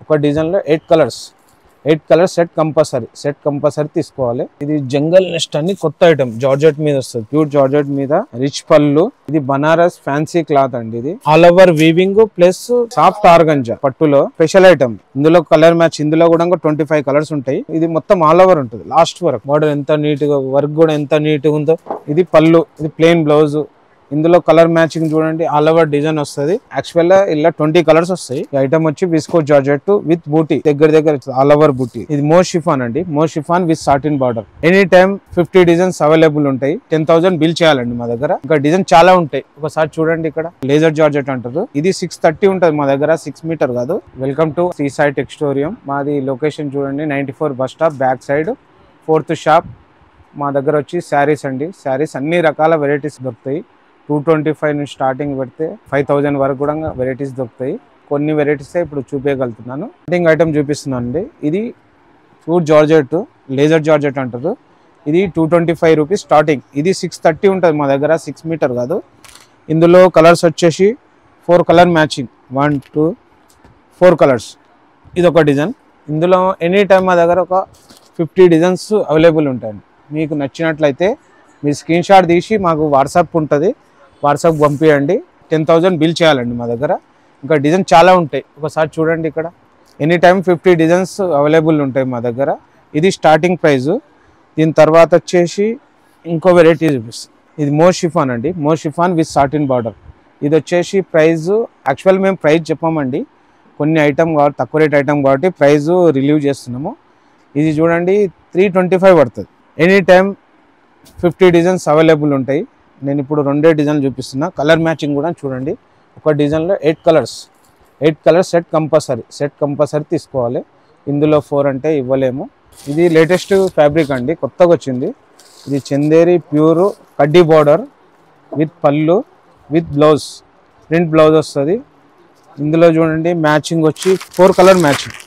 ఒక డిజైన్ లో 8 colours set compulsory తీసుకోవాలి. ఇది జంగల్ నెస్ట్ అని కొత్త ఐటమ్ జార్జెట్ మీద వస్తుంది. ప్యూర్ జార్జెట్ మీద రిచ్ పళ్ళు. ఇది బనారస్ ఫ్యాన్సీ క్లాత్ అండి. ఇది all over weaving plus soft organza పట్టులో స్పెషల్ ఐటమ్. ఇందులో కలర్ మ్యాచ్, ఇందులో కూడా 25 కలర్స్ ఉంటాయి. ఇది మొత్తం ఆల్ ఓవర్ ఉంటుంది లాస్ట్ వరకు. బార్డర్ ఎంత నీట్ గా, వర్క్ కూడా ఎంత నీట్ గా ఉందో. ఇది పళ్ళు, ఇది ప్లెయిన్ బ్లౌజ్. ఇందులో కలర్ మ్యాచింగ్ చూడండి, ఆల్ ఓవర్ డిజైన్ వస్తుంది. యాక్చువల్ గా ఇలా 20 కలర్స్ వస్తాయి. ఈ ఐటమ్ వచ్చి విస్కో జార్జెట్ విత్ బూటీ, దగ్గర ఆల్ ఓవర్ బూటీ. ఇది మో షిఫాన్ అండి, మో chiffon with satin border. Any time 50 designs available ఉంటాయి. 10,000 బిల్ చేయాలండి మా దగ్గర. ఇంకా డిజైన్ చాలా ఉంటాయి, ఒకసారి చూడండి. ఇక్కడ లేజర్ జార్జెట్ అంటారు. ఇది 630 ఉంటుంది మా దగ్గర, 6 మీటర్ కాదు. Welcome to Sea Side Textorium. మాది లొకేషన్ చూడండి, 94 bus stop back side 4th shop. మా దగ్గర వచ్చి శారీస్ అండి. శారీస్ అన్ని రకాల వెరైటీస్ దొరుకుతాయి. 225 నుంచి స్టార్టింగ్ పెడితే 5,000 వరకు కూడా వెరైటీస్ దొరుకుతాయి. కొన్ని వెరైటీస్ ఇప్పుడు చూపించగలుగుతున్నాను. స్టార్టింగ్ ఐటమ్ చూపిస్తున్నాను అండి. ఇది ప్యూర్ జార్జెట్, లేజర్ జార్జెట్ అంటారు. ఇది 225 రూపీస్ స్టార్టింగ్. ఇది 630 ఉంటుంది మా దగ్గర, 6 మీటర్ కాదు. ఇందులో కలర్స్ వచ్చేసి 4 కలర్ మ్యాచింగ్, 1 2 4 కలర్స్. ఇది ఒక డిజైన్. ఇందులో ఎనీ టైం మా దగ్గర ఒక 50 డిజైన్స్ అవైలబుల్ ఉంటాయి. మీకు నచ్చినట్లయితే మీరు స్క్రీన్ షాట్ తీసి మాకు వాట్సాప్ ఉంటుంది, వాట్సాప్ పంపించండి. 10,000 బిల్ చేయాలండి మా దగ్గర. ఇంకా డిజైన్ చాలా ఉంటాయి, ఒకసారి చూడండి. ఇక్కడ ఎనీ టైం 50 డిజైన్స్ అవైలబుల్ ఉంటాయి మా దగ్గర. ఇది స్టార్టింగ్ ప్రైజు. దీని తర్వాత వచ్చేసి ఇంకో వెరైటీ చూపిస్తుంది. ఇది మో షిఫాన్ అండి, మో షిఫాన్ విత్ సాటిన్ బార్డర్. ఇది వచ్చేసి ప్రైజు యాక్చువల్ మేము ప్రైస్ చెప్పామండి, కొన్ని ఐటమ్ కాబట్టి తక్కువ రేట్ ఐటమ్ కాబట్టి ప్రైజు రిలీవ్ చేస్తున్నాము. ఇది చూడండి 325 పడుతుంది. ఎనీ టైం 50 డిజైన్స్ అవైలబుల్ ఉంటాయి. నేను ఇప్పుడు 2 డిజైన్లు చూపిస్తున్నా. కలర్ మ్యాచింగ్ కూడా చూడండి. ఒక డిజైన్లో 8 కలర్స్ సెట్ కంపల్సరీ తీసుకోవాలి. ఇందులో 4 అంటే ఇవ్వలేము. ఇది లేటెస్ట్ ఫ్యాబ్రిక్ అండి, కొత్తగా వచ్చింది. ఇది చందేరి ప్యూర్ కడ్డీ బార్డర్ విత్ పళ్ళు విత్ బ్లౌజ్, ప్రింట్ బ్లౌజ్ వస్తుంది. ఇందులో చూడండి మ్యాచింగ్ వచ్చి 4 colour matching.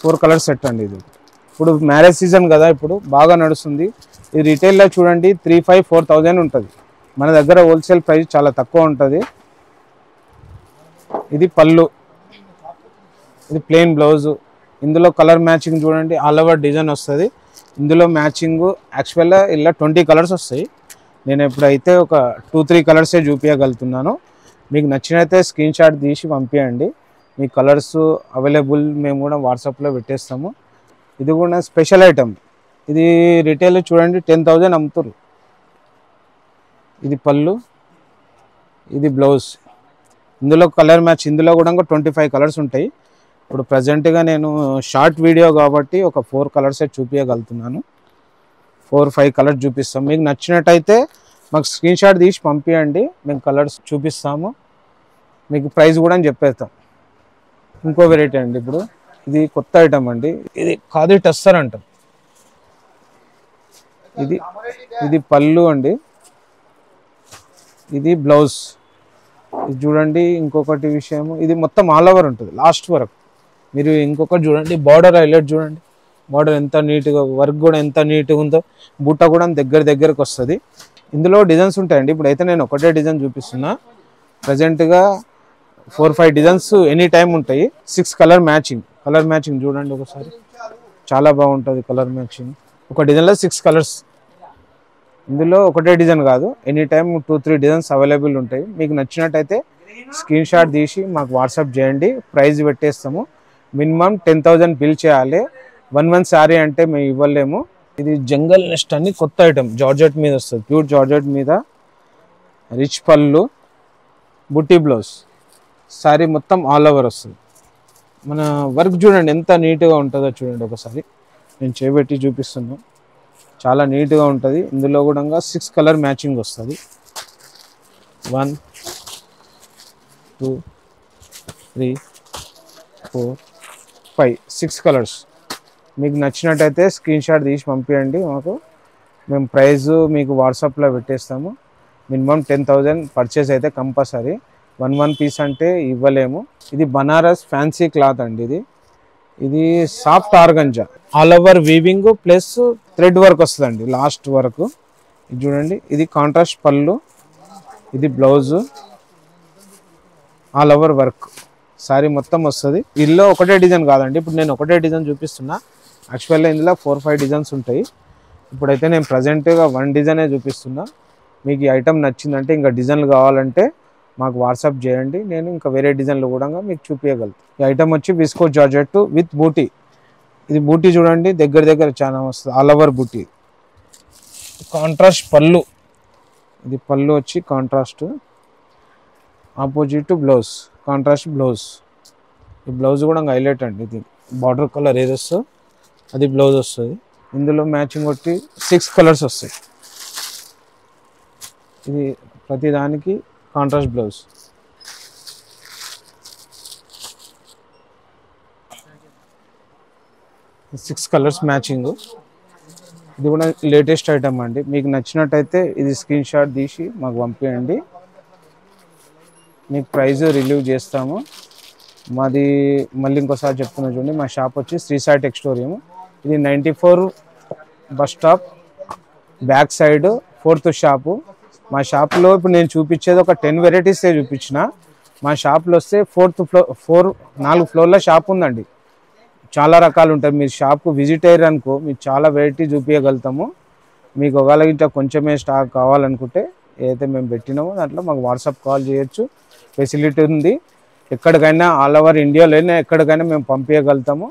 Four colour set అండి. ఇది ఇప్పుడు మ్యారేజ్ సీజన్ కదా, ఇప్పుడు బాగా నడుస్తుంది. ఇది రిటైల్లో చూడండి 3,500-4,000 ఉంటుంది. మన దగ్గర హోల్సేల్ ప్రైస్ చాలా తక్కువ ఉంటుంది. ఇది పళ్ళు, ఇది ప్లెయిన్ బ్లౌజు. ఇందులో కలర్ మ్యాచింగ్ చూడండి, ఆల్ ఓవర్ డిజైన్ వస్తుంది. ఇందులో మ్యాచింగ్ యాక్చువల్గా ఇలా 20 కలర్స్ వస్తాయి. నేను ఎప్పుడైతే ఒక 2-3 కలర్సే చూపించగలుగుతున్నాను. మీకు నచ్చినైతే స్క్రీన్ షాట్ తీసి పంపించండి. మీ కలర్స్ అవైలబుల్ మేము కూడా వాట్సాప్లో పెట్టేస్తాము. ఇది కూడా స్పెషల్ ఐటమ్. ఇది రిటైల్ చూడండి 10,000 అమ్ముతారు. ఇది పళ్ళు, ఇది బ్లౌజ్. ఇందులో కలర్ మ్యాచ్, ఇందులో కూడా 25 కలర్స్ ఉంటాయి. ఇప్పుడు ప్రజెంట్గా నేను షార్ట్ వీడియో కాబట్టి ఒక 4 కలర్సే చూపించగలుగుతున్నాను. 4-5 కలర్స్ చూపిస్తాం. మీకు నచ్చినట్టయితే మాకు స్క్రీన్ షాట్ తీసి పంపించండి, మేము కలర్స్ చూపిస్తాము. మీకు ప్రైస్ కూడా చెప్పేస్తాం. ఇంకో వెరైటీ అండి. ఇప్పుడు ఇది కొత్త ఐటమ్ అండి. ఇది ఖాదీ టస్సర్ అంటాం. ఇది పళ్ళు అండి, ఇది బ్లౌజ్. ఇది చూడండి. ఇంకొకటి విషయం, ఇది మొత్తం ఆల్ ఓవర్ ఉంటుంది లాస్ట్ వరకు. మీరు ఇంకొకటి చూడండి, బార్డర్ హైలైట్ చూడండి. బార్డర్ ఎంత నీట్గా, వర్క్ కూడా ఎంత నీట్గా ఉందో. బుట్ట కూడా దగ్గరకు వస్తుంది. ఇందులో డిజైన్స్ ఉంటాయండి. ఇప్పుడైతే నేను ఒకటే డిజైన్ చూపిస్తున్నా. ప్రజెంట్గా 4-5 డిజైన్స్ ఎనీ టైం ఉంటాయి. 6 కలర్ మ్యాచింగ్ చూడండి ఒకసారి, చాలా బాగుంటుంది కలర్ మ్యాచింగ్. ఒక డిజైన్లో 6 కలర్స్. ఇందులో ఒకటే డిజైన్ కాదు, ఎనీ టైం 2-3 డిజైన్స్ అవైలబుల్ ఉంటాయి. మీకు నచ్చినట్టయితే స్క్రీన్ షాట్ తీసి మాకు వాట్సాప్ చేయండి, ప్రైజ్ పెట్టేస్తాము. మినిమం 10,000 బిల్ చేయాలి. 1 శారీ అంటే మేము ఇవ్వలేము. ఇది జంగల్ నెస్ట్ అని కొత్త ఐటమ్ జార్జెట్ మీద వస్తుంది. ప్యూర్ జార్జెట్ మీద రిచ్ పళ్ళు, బుట్టి బ్లౌజ్. శారీ మొత్తం ఆల్ ఓవర్ వస్తుంది. మన వర్క్ చూడండి ఎంత నీట్గా ఉంటుందో చూడండి ఒకసారి. నేను చేపెట్టి చూపిస్తున్నాను, చాలా నీట్గా ఉంటుంది. ఇందులో కూడా 6 కలర్ మ్యాచింగ్ వస్తుంది. 1 2 3 4 5 6 కలర్స్. మీకు నచ్చినట్టయితే స్క్రీన్ షాట్ తీసి పంపించండి మాకు. మేము ప్రైస్ మీకు వాట్సాప్లో పెట్టేస్తాము. మినిమం 10,000 పర్చేస్ అయితే కంపల్సరీ. 1 పీస్ అంటే ఇవ్వలేము. ఇది బనారస్ ఫ్యాన్సీ క్లాత్ అండి. ఇది soft organza, all over weaving plus thread work వస్తుందండి లాస్ట్ వరకు. ఇది చూడండి. ఇది కాంట్రాస్ట్ పళ్ళు, ఇది blouse, all over work sorry మొత్తం వస్తుంది. ఇల్లు ఒకటే డిజైన్ కాదండి, ఇప్పుడు నేను ఒకటే డిజైన్ చూపిస్తున్నా. యాక్చువల్గా ఇందులో 4-5 డిజైన్స్ ఉంటాయి. ఇప్పుడైతే నేను ప్రజెంట్గా 1 డిజైనే చూపిస్తున్నా. మీకు ఈ ఐటమ్ నచ్చిందంటే ఇంకా డిజైన్లు కావాలంటే మాకు వాట్సాప్ చేయండి, నేను ఇంకా వేరే డిజైన్లు కూడా మీకు చూపించగలుగుతాను. ఈ ఐటమ్ వచ్చి విస్కో జార్జెట్ విత్ బూటీ. ఇది బూటీ చూడండి, దగ్గర దగ్గర చాలా వస్తుంది, ఆల్ ఓవర్ బూటీ. కాంట్రాస్ట్ పళ్ళు, ఇది పళ్ళు వచ్చి contrast, opposite blouse, contrast blouse. ఈ బ్లౌజ్ కూడా హైలైట్ అండి. ఇది బార్డర్ కలర్ ఏది వస్తుందో అది బ్లౌజ్ వస్తుంది. ఇందులో మ్యాచింగ్ కొట్టి 6 కలర్స్ వస్తాయి. ఇది ప్రతి దానికి contrast blouse. Six colours matching. ఇది కూడా లేటెస్ట్ ఐటమ్ అండి. మీకు నచ్చినట్టయితే ఇది స్క్రీన్ షాట్ తీసి మాకు పంపించండి, మీకు ప్రైజ్ రిలీవ్ చేస్తాము. మాది మళ్ళీ ఇంకోసారి చెప్తున్నా చూడండి, మా షాప్ వచ్చి శ్రీ సాయి టెక్స్టోరియం. ఇది 94 bus stop back side 4th shop. మా షాప్లో ఇప్పుడు నేను చూపించేది ఒక 10 వెరైటీసే చూపించిన. మా షాప్లో వస్తే 4th ఫ్లోర్ 4 ఫ్లోర్ల షాప్ ఉందండి. చాలా రకాలు ఉంటాయి. మీరు షాప్కు విజిట్ అయ్యారు అనుకో, మీకు చాలా వెరైటీ చూపించగలుగుతాము. మీకు ఒకవేళ ఇంత కొంచెమే స్టాక్ కావాలనుకుంటే ఏదైతే మేము పెట్టినామో దాంట్లో మాకు వాట్సాప్ కాల్ చేయొచ్చు, ఫెసిలిటీ ఉంది. ఎక్కడికైనా ఆల్ ఓవర్ ఇండియాలోనే ఎక్కడికైనా మేము పంపించగలుగుతాము.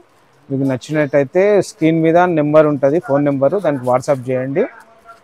మీకు నచ్చినట్టయితే స్క్రీన్ మీద నెంబర్ ఉంటుంది, ఫోన్ నెంబరు, దానికి వాట్సాప్ చేయండి.